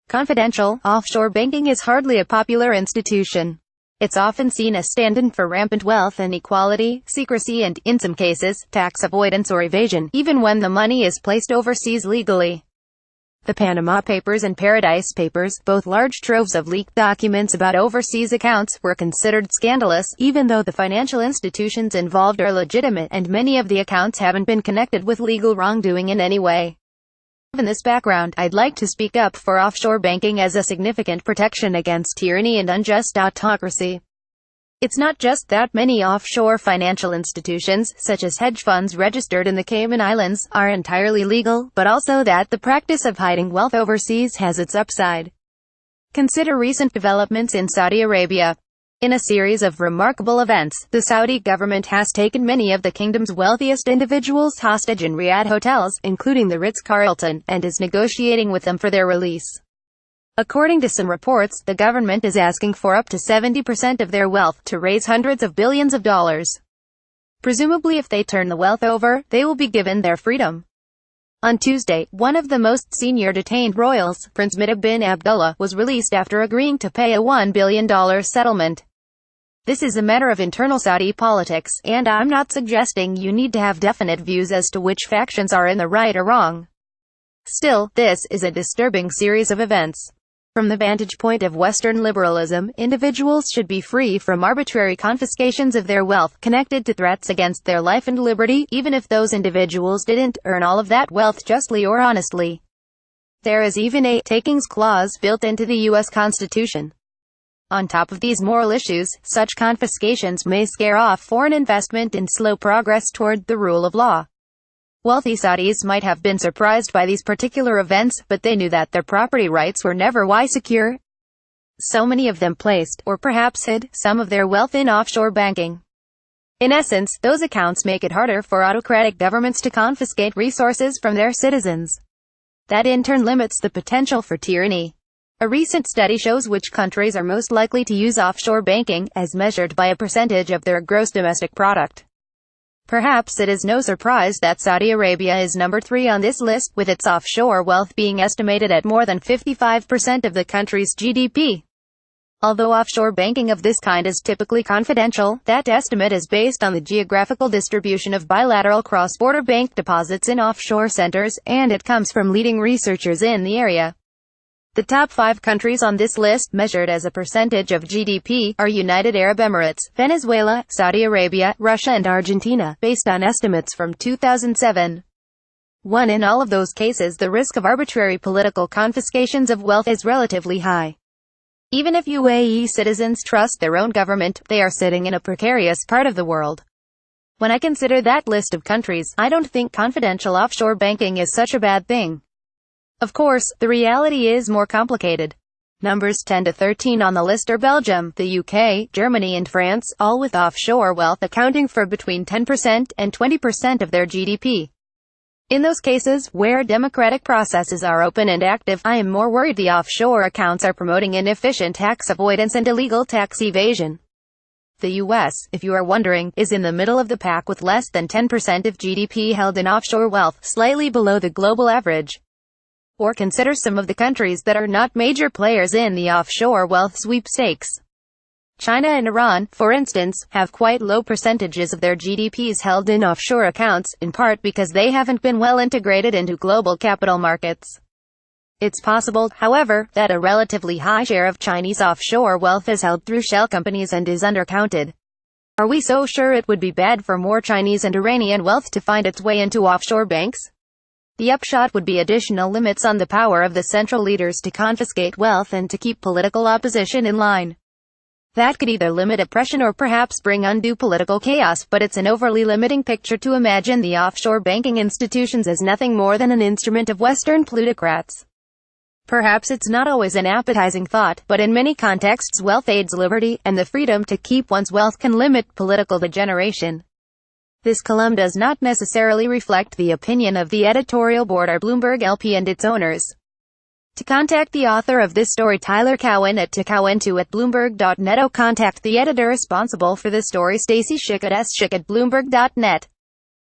Confidential, offshore banking is hardly a popular institution. It's often seen as stand-in for rampant wealth inequality, secrecy and, in some cases, tax avoidance or evasion, even when the money is placed overseas legally. The Panama Papers and Paradise Papers, both large troves of leaked documents about overseas accounts, were considered scandalous, even though the financial institutions involved are legitimate and many of the accounts haven't been connected with legal wrongdoing in any way. Given this background, I'd like to speak up for offshore banking as a significant protection against tyranny and unjust autocracy. It's not just that many offshore financial institutions, such as hedge funds registered in the Cayman Islands, are entirely legal, but also that the practice of hiding wealth overseas has its upside. Consider recent developments in Saudi Arabia. In a series of remarkable events, the Saudi government has taken many of the kingdom's wealthiest individuals hostage in Riyadh hotels, including the Ritz-Carlton, and is negotiating with them for their release. According to some reports, the government is asking for up to 70% of their wealth to raise hundreds of billions of dollars. Presumably if they turn the wealth over, they will be given their freedom. On Tuesday, one of the most senior detained royals, Prince Mittah bin Abdullah, was released after agreeing to pay a $1 billion settlement. This is a matter of internal Saudi politics, and I'm not suggesting you need to have definite views as to which factions are in the right or wrong. Still, this is a disturbing series of events. From the vantage point of Western liberalism, individuals should be free from arbitrary confiscations of their wealth, connected to threats against their life and liberty, even if those individuals didn't earn all of that wealth justly or honestly. There is even a takings clause built into the U.S. Constitution. On top of these moral issues, such confiscations may scare off foreign investment and slow progress toward the rule of law. Wealthy Saudis might have been surprised by these particular events, but they knew that their property rights were never secure. So many of them placed, or perhaps hid, some of their wealth in offshore banking. In essence, those accounts make it harder for autocratic governments to confiscate resources from their citizens. That in turn limits the potential for tyranny. A recent study shows which countries are most likely to use offshore banking, as measured by a percentage of their gross domestic product. Perhaps it is no surprise that Saudi Arabia is number 3 on this list, with its offshore wealth being estimated at more than 55% of the country's GDP. Although offshore banking of this kind is typically confidential, that estimate is based on the geographical distribution of bilateral cross-border bank deposits in offshore centers, and it comes from leading researchers in the area. The top 5 countries on this list, measured as a percentage of GDP, are United Arab Emirates, Venezuela, Saudi Arabia, Russia and Argentina, based on estimates from 2007. In all of those cases, the risk of arbitrary political confiscations of wealth is relatively high. Even if UAE citizens trust their own government, they are sitting in a precarious part of the world. When I consider that list of countries, I don't think confidential offshore banking is such a bad thing. Of course, the reality is more complicated. Numbers 10 to 13 on the list are Belgium, the UK, Germany and France, all with offshore wealth accounting for between 10% and 20% of their GDP. In those cases, where democratic processes are open and active, I am more worried the offshore accounts are promoting inefficient tax avoidance and illegal tax evasion. The US, if you are wondering, is in the middle of the pack with less than 10% of GDP held in offshore wealth, slightly below the global average. Or consider some of the countries that are not major players in the offshore wealth sweepstakes. China and Iran, for instance, have quite low percentages of their GDPs held in offshore accounts, in part because they haven't been well integrated into global capital markets. It's possible, however, that a relatively high share of Chinese offshore wealth is held through shell companies and is undercounted. Are we so sure it would be bad for more Chinese and Iranian wealth to find its way into offshore banks? The upshot would be additional limits on the power of the central leaders to confiscate wealth and to keep political opposition in line. That could either limit oppression or perhaps bring undue political chaos, but it's an overly limiting picture to imagine the offshore banking institutions as nothing more than an instrument of Western plutocrats. Perhaps it's not always an appetizing thought, but in many contexts wealth aids liberty, and the freedom to keep one's wealth can limit political degeneration. This column does not necessarily reflect the opinion of the editorial board or Bloomberg LP and its owners. To contact the author of this story, Tyler Cowen at tcowen2@bloomberg.net, or contact the editor responsible for the story, Stacy Schick at sschick@bloomberg.net.